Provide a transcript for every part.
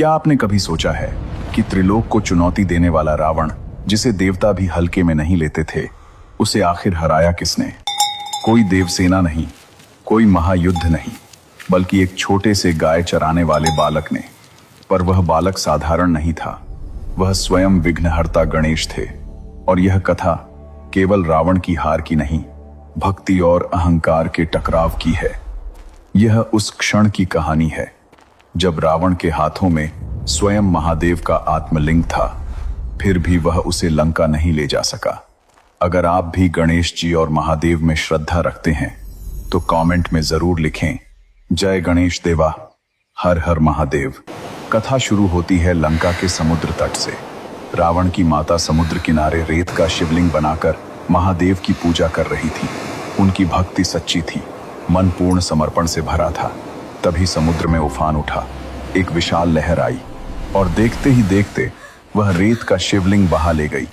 क्या आपने कभी सोचा है कि त्रिलोक को चुनौती देने वाला रावण, जिसे देवता भी हल्के में नहीं लेते थे, उसे आखिर हराया किसने? कोई देवसेना नहीं, कोई महायुद्ध नहीं, बल्कि एक छोटे से गाय चराने वाले बालक ने। पर वह बालक साधारण नहीं था, वह स्वयं विघ्नहर्ता गणेश थे। और यह कथा केवल रावण की हार की नहीं, भक्ति और अहंकार के टकराव की है। यह उस क्षण की कहानी है जब रावण के हाथों में स्वयं महादेव का आत्मलिंग था, फिर भी वह उसे लंका नहीं ले जा सका। अगर आप भी गणेश जी और महादेव में श्रद्धा रखते हैं तो कमेंट में जरूर लिखें, जय गणेश देवा, हर हर महादेव। कथा शुरू होती है लंका के समुद्र तट से। रावण की माता समुद्र किनारे रेत का शिवलिंग बनाकर महादेव की पूजा कर रही थी। उनकी भक्ति सच्ची थी, मन पूर्ण समर्पण से भरा था। तभी समुद्र में उफान उठा, एक विशाल लहर आई और देखते ही देखते वह रेत का शिवलिंग बहा ले गई।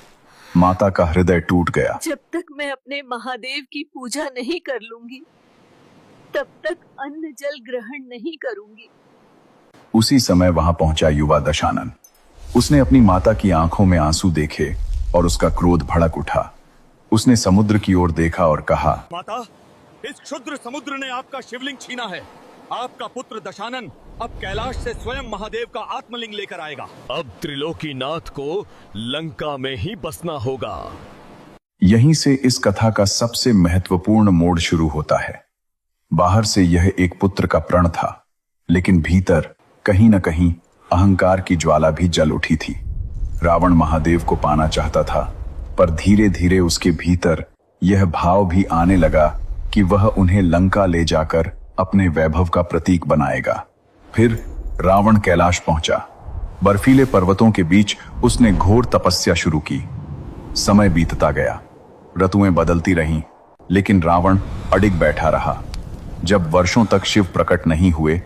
माता का हृदय टूट गया। जब तक मैं अपने महादेव की पूजा नहीं कर लूंगी, तब तक अन्न जल ग्रहण नहीं करूंगी। उसी समय वहां पहुंचा युवा दशानन। उसने अपनी माता की आंखों में आंसू देखे और उसका क्रोध भड़क उठा। उसने समुद्र की ओर देखा और कहा, माता, इस क्षुद्र समुद्र ने आपका शिवलिंग छीना है। आपका पुत्र दशानन अब कैलाश से स्वयं महादेव का आत्मलिंग लेकर आएगा। अब त्रिलोकीनाथ को लंका में ही बसना होगा। यहीं से इस कथा का सबसे महत्वपूर्ण मोड़ शुरू होता है। बाहर से यह एक पुत्र का प्रण था, लेकिन भीतर कहीं न कहीं अहंकार की ज्वाला भी जल उठी थी। रावण महादेव को पाना चाहता था, पर धीरे धीरे उसके भीतर यह भाव भी आने लगा कि वह उन्हें लंका ले जाकर अपने वैभव का प्रतीक बनाएगा। फिर रावण कैलाश पहुंचा। बर्फीले पर्वतों के बीच उसने घोर तपस्या शुरू की। समय बीतता गया, ऋतुएं बदलती रहीं, लेकिन रावण अडिग बैठा रहा। जब वर्षों तक शिव प्रकट नहीं हुए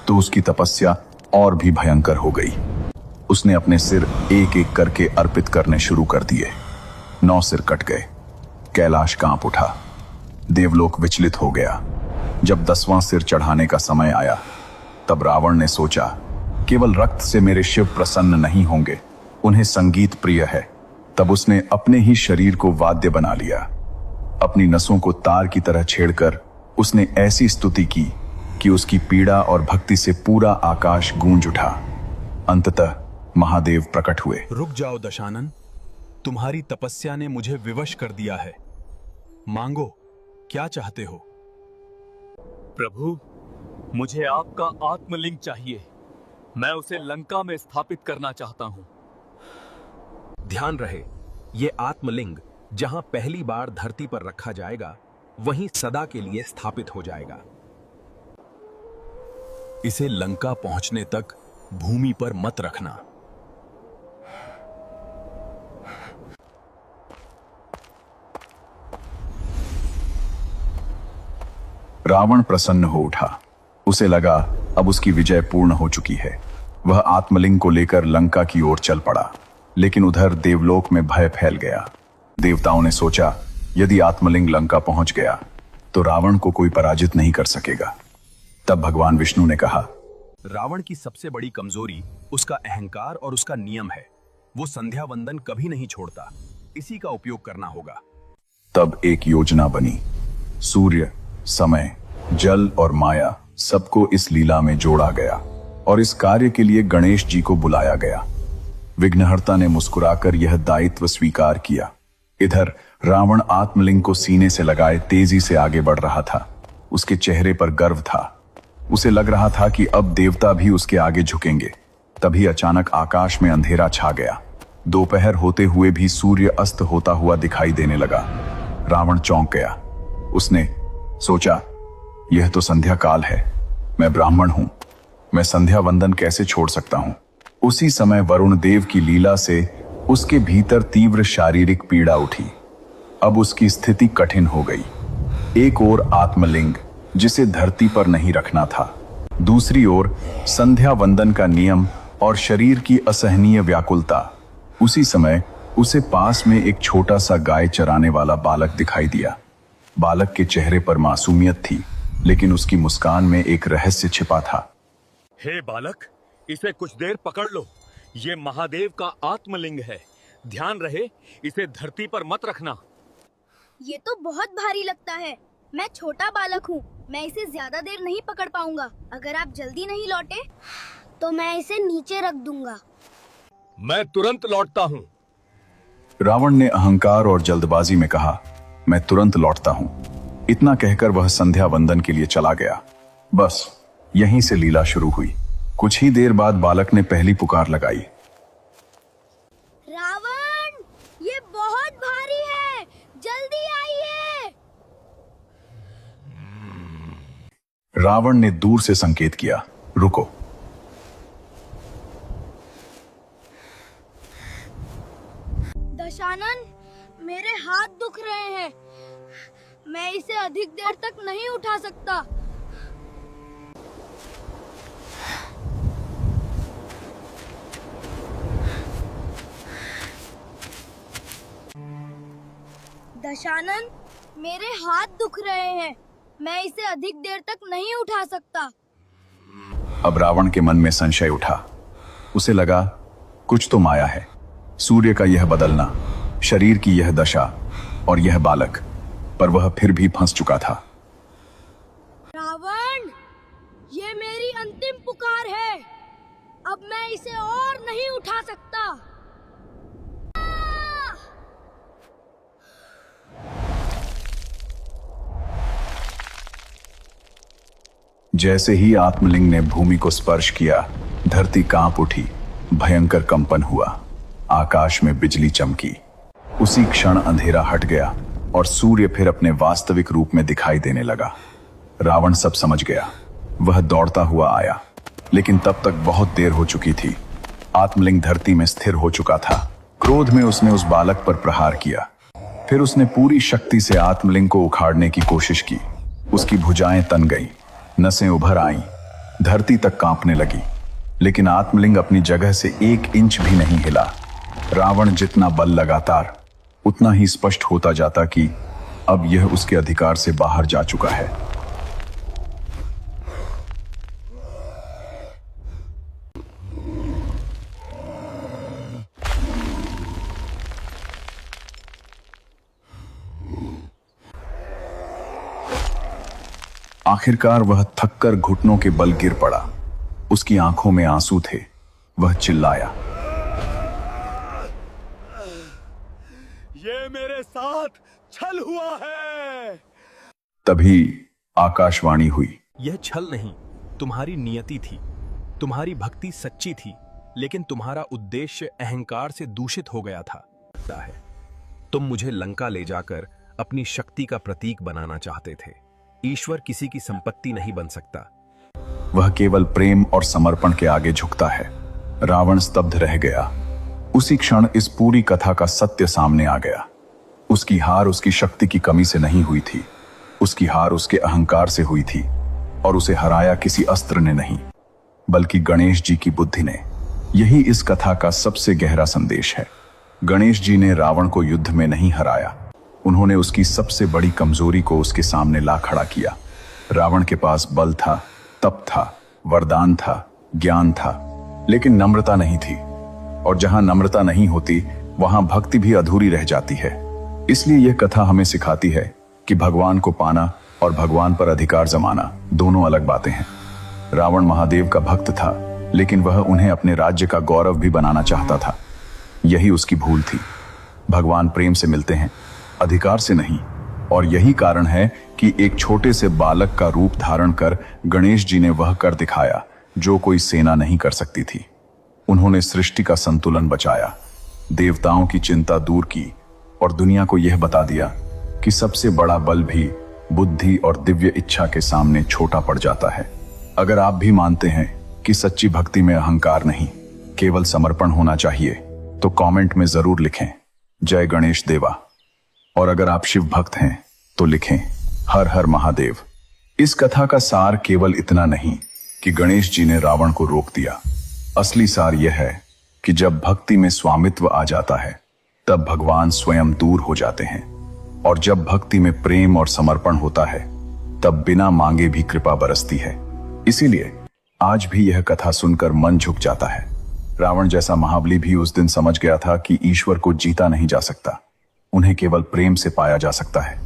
तो उसकी तपस्या और भी भयंकर हो गई। उसने अपने सिर एक एक करके अर्पित करने शुरू कर दिए। 9 सिर कट गए। कैलाश कांप उठा, देवलोक विचलित हो गया। जब 10वां सिर चढ़ाने का समय आया, तब रावण ने सोचा, केवल रक्त से मेरे शिव प्रसन्न नहीं होंगे, उन्हें संगीत प्रिय है। तब उसने अपने ही शरीर को वाद्य बना लिया। अपनी नसों को तार की तरह छेड़कर उसने ऐसी स्तुति की कि उसकी पीड़ा और भक्ति से पूरा आकाश गूंज उठा। अंततः महादेव प्रकट हुए। रुक जाओ दशानन, तुम्हारी तपस्या ने मुझे विवश कर दिया है। मांगो, क्या चाहते हो? प्रभु, मुझे आपका आत्मलिंग चाहिए। मैं उसे लंका में स्थापित करना चाहता हूं। ध्यान रहे, ये आत्मलिंग जहां पहली बार धरती पर रखा जाएगा, वहीं सदा के लिए स्थापित हो जाएगा। इसे लंका पहुंचने तक भूमि पर मत रखना। रावण प्रसन्न हो उठा। उसे लगा अब उसकी विजय पूर्ण हो चुकी है। वह आत्मलिंग को लेकर लंका की ओर चल पड़ा, लेकिन उधर देवलोक में भय फैल गया। देवताओं ने सोचा, यदि आत्मलिंग लंका पहुंच गया तो रावण को कोई पराजित नहीं कर सकेगा। तब भगवान विष्णु ने कहा, रावण की सबसे बड़ी कमजोरी उसका अहंकार और उसका नियम है। वो संध्या वंदन कभी नहीं छोड़ता। इसी का उपयोग करना होगा। तब एक योजना बनी। सूर्य, समय, जल और माया सबको इस लीला में जोड़ा गया और इस कार्य के लिए गणेश जी को बुलाया गया। विघ्नहर्ता ने मुस्कुराकर यह दायित्व स्वीकार किया। इधर रावण आत्मलिंग को सीने से लगाए तेजी से आगे बढ़ रहा था। उसके चेहरे पर गर्व था। उसे लग रहा था कि अब देवता भी उसके आगे झुकेंगे। तभी अचानक आकाश में अंधेरा छा गया। दोपहर होते हुए भी सूर्य अस्त होता हुआ दिखाई देने लगा। रावण चौंक गया। उसने सोचा, यह तो संध्या काल है। मैं ब्राह्मण हूं, मैं संध्या वंदन कैसे छोड़ सकता हूं? उसी समय वरुण देव की लीला से उसके भीतर तीव्र शारीरिक पीड़ा उठी। अब उसकी स्थिति कठिन हो गई। एक ओर आत्मलिंग, जिसे धरती पर नहीं रखना था, दूसरी ओर संध्या वंदन का नियम और शरीर की असहनीय व्याकुलता। उसी समय उसे पास में एक छोटा सा गाय चराने वाला बालक दिखाई दिया। बालक के चेहरे पर मासूमियत थी, लेकिन उसकी मुस्कान में एक रहस्य छिपा था। हे बालक, इसे कुछ देर पकड़ लो। ये महादेव का आत्मलिंग है। ध्यान रहे, इसे धरती पर मत रखना। ये तो बहुत भारी लगता है। मैं छोटा बालक हूँ, मैं इसे ज्यादा देर नहीं पकड़ पाऊंगा। अगर आप जल्दी नहीं लौटे तो मैं इसे नीचे रख दूंगा। मैं तुरंत लौटता हूँ। रावण ने अहंकार और जल्दबाजी में कहा, मैं तुरंत लौटता हूं। इतना कहकर वह संध्या वंदन के लिए चला गया। बस यहीं से लीला शुरू हुई। कुछ ही देर बाद बालक ने पहली पुकार लगाई, रावण, ये बहुत भारी है, जल्दी आइए। रावण ने दूर से संकेत किया, रुको। दशानन, मेरे हाथ दुख रहे हैं, मैं इसे अधिक देर तक नहीं उठा सकता। दशानन, मेरे हाथ दुख रहे हैं, मैं इसे अधिक देर तक नहीं उठा सकता। अब रावण के मन में संशय उठा। उसे लगा कुछ तो माया है। सूर्य का यह बदलना, शरीर की यह दशा और यह बालक, पर वह फिर भी फंस चुका था। रावण, ये मेरी अंतिम पुकार है। अब मैं इसे और नहीं उठा सकता। जैसे ही आत्मलिंग ने भूमि को स्पर्श किया, धरती कांप उठी, भयंकर कंपन हुआ, आकाश में बिजली चमकी। उसी क्षण अंधेरा हट गया और सूर्य फिर अपने वास्तविक रूप में दिखाई देने लगा। रावण सब समझ गया। वह दौड़ता हुआ आया, लेकिन तब तक बहुत देर हो चुकी थी। आत्मलिंग धरती में स्थिर हो चुका था। क्रोध में उसने उस बालक पर प्रहार किया। फिर उसने पूरी शक्ति से आत्मलिंग को उखाड़ने की कोशिश की। उसकी भुजाएं तन गईं, नसें उभर आईं, धरती तक कांपने लगी, लेकिन आत्मलिंग अपनी जगह से 1 इंच भी नहीं हिला। रावण जितना बल लगातार, उतना ही स्पष्ट होता जाता कि अब यह उसके अधिकार से बाहर जा चुका है। आखिरकार वह थककर घुटनों के बल गिर पड़ा। उसकी आंखों में आंसू थे। वह चिल्लाया, ये मेरे साथ छल हुआ है। तभी आकाशवाणी हुई, यह छल नहीं, तुम्हारी नियति थी। तुम्हारी भक्ति सच्ची थी, लेकिन तुम्हारा उद्देश्य अहंकार से दूषित हो गया था। तुम मुझे लंका ले जाकर अपनी शक्ति का प्रतीक बनाना चाहते थे। ईश्वर किसी की संपत्ति नहीं बन सकता। वह केवल प्रेम और समर्पण के आगे झुकता है। रावण स्तब्ध रह गया। उसी क्षण इस पूरी कथा का सत्य सामने आ गया। उसकी हार उसकी शक्ति की कमी से नहीं हुई थी, उसकी हार उसके अहंकार से हुई थी, और उसे हराया किसी अस्त्र ने नहीं, बल्कि गणेश जी की बुद्धि ने। यही इस कथा का सबसे गहरा संदेश है। गणेश जी ने रावण को युद्ध में नहीं हराया, उन्होंने उसकी सबसे बड़ी कमजोरी को उसके सामने ला खड़ा किया। रावण के पास बल था, तप था, वरदान था, ज्ञान था, लेकिन नम्रता नहीं थी। और जहां नम्रता नहीं होती, वहां भक्ति भी अधूरी रह जाती है। इसलिए यह कथा हमें सिखाती है कि भगवान को पाना और भगवान पर अधिकार जमाना दोनों अलग बातें हैं। रावण महादेव का भक्त था, लेकिन वह उन्हें अपने राज्य का गौरव भी बनाना चाहता था। यही उसकी भूल थी। भगवान प्रेम से मिलते हैं, अधिकार से नहीं। और यही कारण है कि एक छोटे से बालक का रूप धारण कर गणेश जी ने वह कर दिखाया जो कोई सेना नहीं कर सकती थी। उन्होंने सृष्टि का संतुलन बचाया, देवताओं की चिंता दूर की और दुनिया को यह बता दिया कि सबसे बड़ा बल भी बुद्धि और दिव्य इच्छा के सामने छोटा पड़ जाता है। अगर आप भी मानते हैं कि सच्ची भक्ति में अहंकार नहीं, केवल समर्पण होना चाहिए, तो कमेंट में जरूर लिखें, जय गणेश देवा। और अगर आप शिव भक्त हैं तो लिखें, हर हर महादेव। इस कथा का सार केवल इतना नहीं कि गणेश जी ने रावण को रोक दिया। असली सार यह है कि जब भक्ति में स्वामित्व आ जाता है, तब भगवान स्वयं दूर हो जाते हैं। और जब भक्ति में प्रेम और समर्पण होता है, तब बिना मांगे भी कृपा बरसती है। इसीलिए आज भी यह कथा सुनकर मन झुक जाता है। रावण जैसा महाबली भी उस दिन समझ गया था कि ईश्वर को जीता नहीं जा सकता, उन्हें केवल प्रेम से पाया जा सकता है।